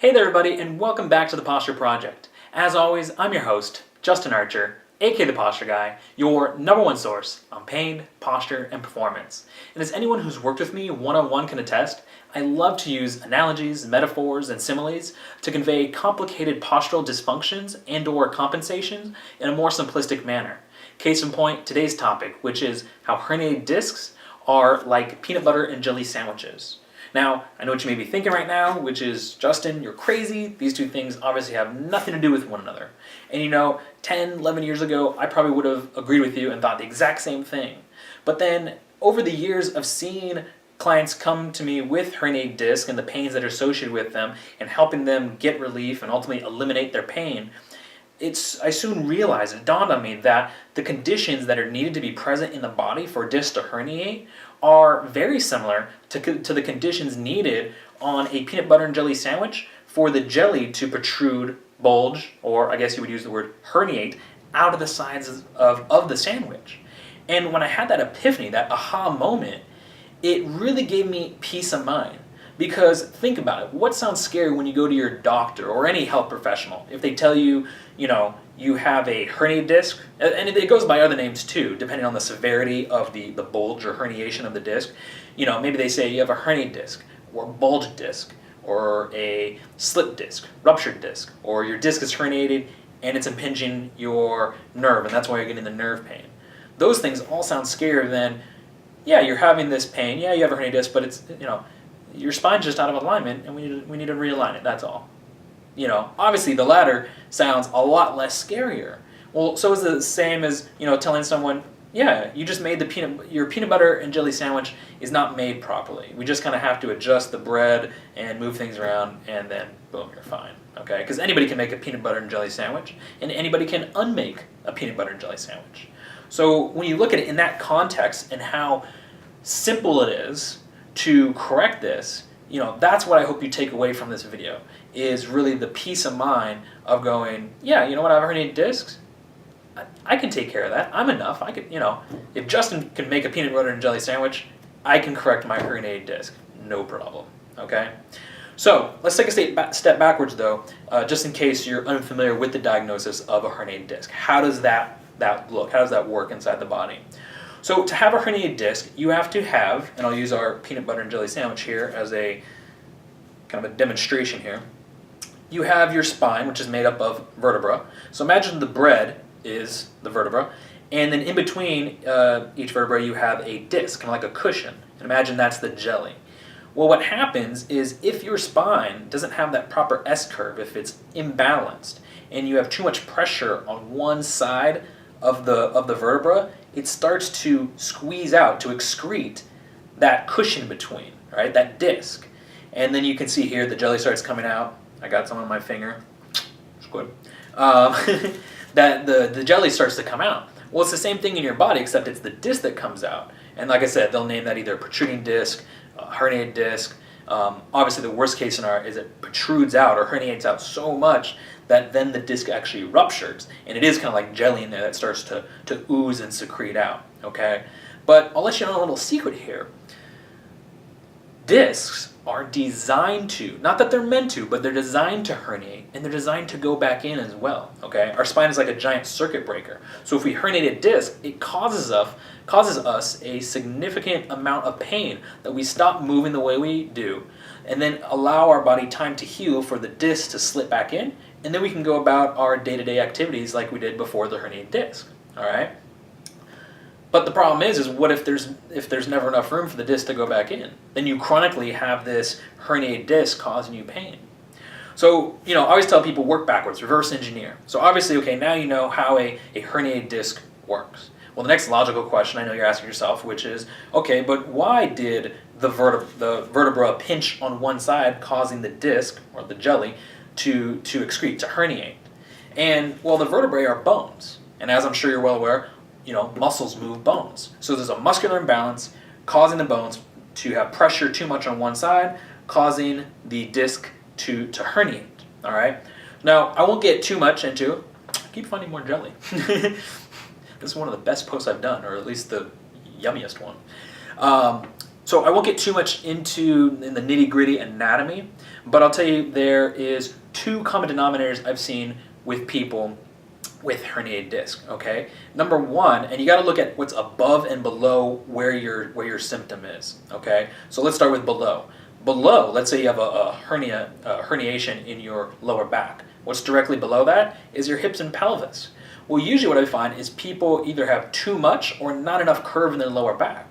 Hey there everybody, and welcome back to the Posture Project. As always, I'm your host, Justin Archer, aka the Posture Guy, your number one source on pain, posture, and performance. And as anyone who's worked with me one-on-one can attest, I love to use analogies, metaphors, and similes to convey complicated postural dysfunctions and/or compensations in a more simplistic manner. Case in point, today's topic, which is how herniated discs are like peanut butter and jelly sandwiches. Now, I know what you may be thinking right now, which is, Justin, you're crazy. These two things obviously have nothing to do with one another. And you know, 10, 11 years ago, I probably would have agreed with you and thought the exact same thing. But then, over the years of seeing clients come to me with herniated disc and the pains that are associated with them and helping them get relief and ultimately eliminate their pain, I soon realized, it dawned on me that the conditions that are needed to be present in the body for a disc to herniate are very similar to the conditions needed on a peanut butter and jelly sandwich for the jelly to protrude, bulge, or I guess you would use the word herniate, out of the sides of the sandwich. And when I had that epiphany, that aha moment, it really gave me peace of mind. Because think about it, what sounds scary when you go to your doctor or any health professional? If they tell you, you have a herniated disc, and it goes by other names too, depending on the severity of the bulge or herniation of the disc. Maybe they say you have a herniated disc, or bulged disc, or a slipped disc, ruptured disc, or your disc is herniated and it's impinging your nerve, and that's why you're getting the nerve pain. Those things all sound scarier than, yeah, you're having this pain, yeah, you have a herniated disc, but it's, your spine's just out of alignment and we need to realign it, that's all. Obviously the latter sounds a lot less scarier. Well, so is the same as, telling someone, yeah, you just made your peanut butter and jelly sandwich is not made properly. We just kind of have to adjust the bread and move things around and then boom, you're fine, okay? Because anybody can make a peanut butter and jelly sandwich and anybody can unmake a peanut butter and jelly sandwich. So when you look at it in that context and how simple it is to correct this, that's what I hope you take away from this video, is really the peace of mind of going, yeah, you know what, I have herniated discs, I can take care of that, I'm enough, I could, if Justin can make a peanut butter and jelly sandwich, I can correct my herniated disc, no problem, okay? So, let's take a step backwards though, just in case you're unfamiliar with the diagnosis of a herniated disc. How does that look? How does that work inside the body? So to have a herniated disc, you have to have, and I'll use our peanut butter and jelly sandwich here as a kind of a demonstration here. You have your spine, which is made up of vertebra. So imagine the bread is the vertebra, and then in between each vertebra you have a disc, kind of like a cushion. And imagine that's the jelly. Well, what happens is if your spine doesn't have that proper S-curve, if it's imbalanced, and you have too much pressure on one side of the vertebra, it starts to squeeze out, to excrete that cushion between, right? That disc. And then you can see here the jelly starts coming out. I got some on my finger. It's good. That the jelly starts to come out. Well, it's the same thing in your body, except it's the disc that comes out. And like I said, they'll name that either protruding disc, herniated disc. Obviously, the worst case scenario is it protrudes out or herniates out so much that then the disc actually ruptures, and it is kind of like jelly in there that starts to ooze and secrete out, okay? But I'll let you know a little secret here. Discs are designed to, not that they're meant to, but they're designed to herniate, and they're designed to go back in as well, okay? Our spine is like a giant circuit breaker. So if we herniate a disc, it causes us a significant amount of pain that we stop moving the way we do, and then allow our body time to heal for the disc to slip back in, and then we can go about our day-to-day activities like we did before the herniated disc, all right? But the problem is what if there's never enough room for the disc to go back in? Then you chronically have this herniated disc causing you pain. So, I always tell people work backwards, reverse engineer. So obviously, okay, now you know how a herniated disc works. Well, the next logical question I know you're asking yourself, which is, okay, but why did the vertebra pinch on one side, causing the disc, or the jelly, to excrete, to herniate? And, well, the vertebrae are bones. And as I'm sure you're well aware, muscles move bones. So there's a muscular imbalance causing the bones to have pressure too much on one side, causing the disc to herniate, all right? Now, I won't get too much into, I keep finding more jelly. This is one of the best posts I've done, or at least the yummiest one. So I won't get too much into in the nitty-gritty anatomy, but I'll tell you there is 2 common denominators I've seen with people with herniated disc, okay? Number 1, and you got to look at what's above and below where your symptom is, okay? So let's start with below. Below, let's say you have a herniation in your lower back. What's directly below that is your hips and pelvis. Well, usually what I find is people either have too much or not enough curve in their lower back.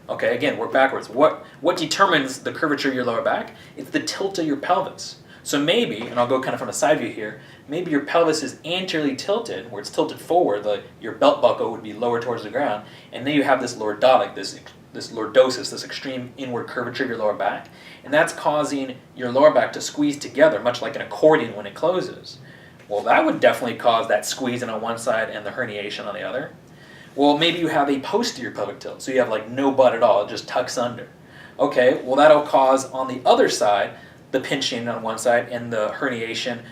Okay, again, work backwards. What determines the curvature of your lower back? It's the tilt of your pelvis. So maybe, and I'll go kind of from a side view here, maybe your pelvis is anteriorly tilted, where it's tilted forward, your belt buckle would be lower towards the ground, and then you have this lordotic, this lordosis, this extreme inward curvature of your lower back, and that's causing your lower back to squeeze together, much like an accordion when it closes. Well, that would definitely cause that squeezing on one side and the herniation on the other. Well, maybe you have a posterior pelvic tilt, so you have like no butt at all, it just tucks under. Okay, well that'll cause on the other side the pinching on one side and the herniation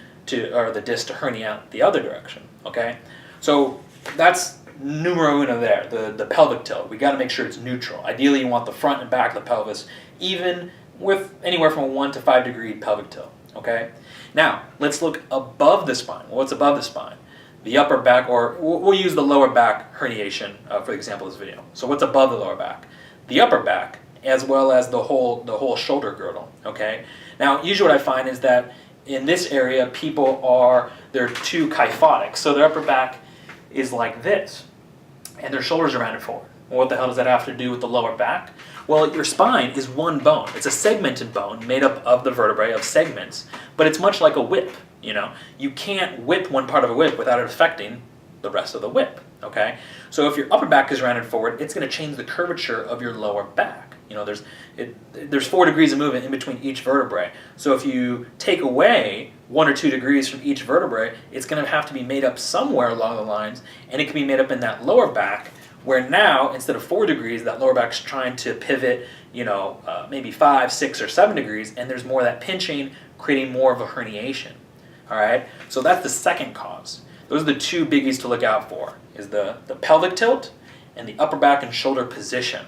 or the disc to herniate the other direction. Okay, so that's numero uno there, the pelvic tilt. We got to make sure it's neutral. Ideally, you want the front and back of the pelvis even with anywhere from a 1 to 5 degree pelvic tilt. Okay, now let's look above the spine. Well, what's above the spine? The upper back, or we'll use the lower back herniation for the example of this video. So what's above the lower back? The upper back, as well as the whole shoulder girdle. Okay. Now, usually what I find is that in this area, they're too kyphotic. So their upper back is like this, and their shoulders are rounded forward. Well, what the hell does that have to do with the lower back? Well, your spine is one bone. It's a segmented bone made up of the vertebrae, of segments, but it's much like a whip. You can't whip one part of a whip without it affecting the rest of the whip, okay? So if your upper back is rounded forward, it's going to change the curvature of your lower back. There's 4 degrees of movement in between each vertebrae. So if you take away 1 or 2 degrees from each vertebrae, it's going to have to be made up somewhere along the lines, and it can be made up in that lower back, where now, instead of 4 degrees, that lower back's trying to pivot, maybe 5, 6, or 7 degrees, and there's more of that pinching, creating more of a herniation. All right, so that's the second cause. Those are the 2 biggies to look out for, is the pelvic tilt and the upper back and shoulder position.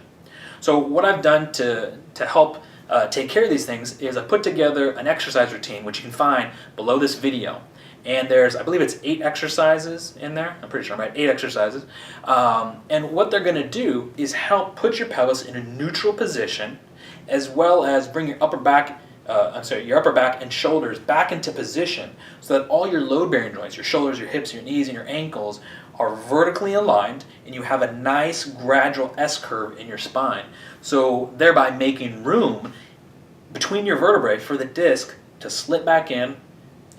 So what I've done to help take care of these things is I put together an exercise routine, which you can find below this video. And I believe it's 8 exercises in there. I'm pretty sure I'm right, 8 exercises. And what they're going to do is help put your pelvis in a neutral position, as well as bring your upper back and shoulders back into position, so that all your load-bearing joints, your shoulders, your hips, your knees, and your ankles are vertically aligned, and you have a nice gradual S-curve in your spine. So thereby making room between your vertebrae for the disc to slip back in,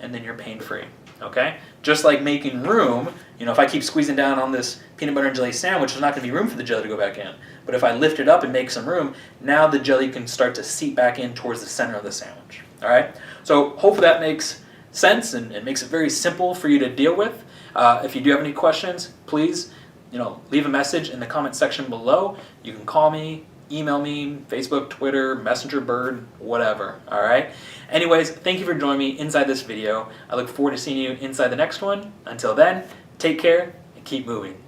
and then you're pain-free, okay? Just like making room, if I keep squeezing down on this peanut butter and jelly sandwich, there's not going to be room for the jelly to go back in. But if I lift it up and make some room, now the jelly can start to seep back in towards the center of the sandwich, all right? So hopefully that makes sense and makes it very simple for you to deal with. If you do have any questions, please, leave a message in the comment section below. You can call me, email me, Facebook, Twitter, Messenger Bird, whatever, all right? Anyways, thank you for joining me inside this video. I look forward to seeing you inside the next one. Until then, take care and keep moving.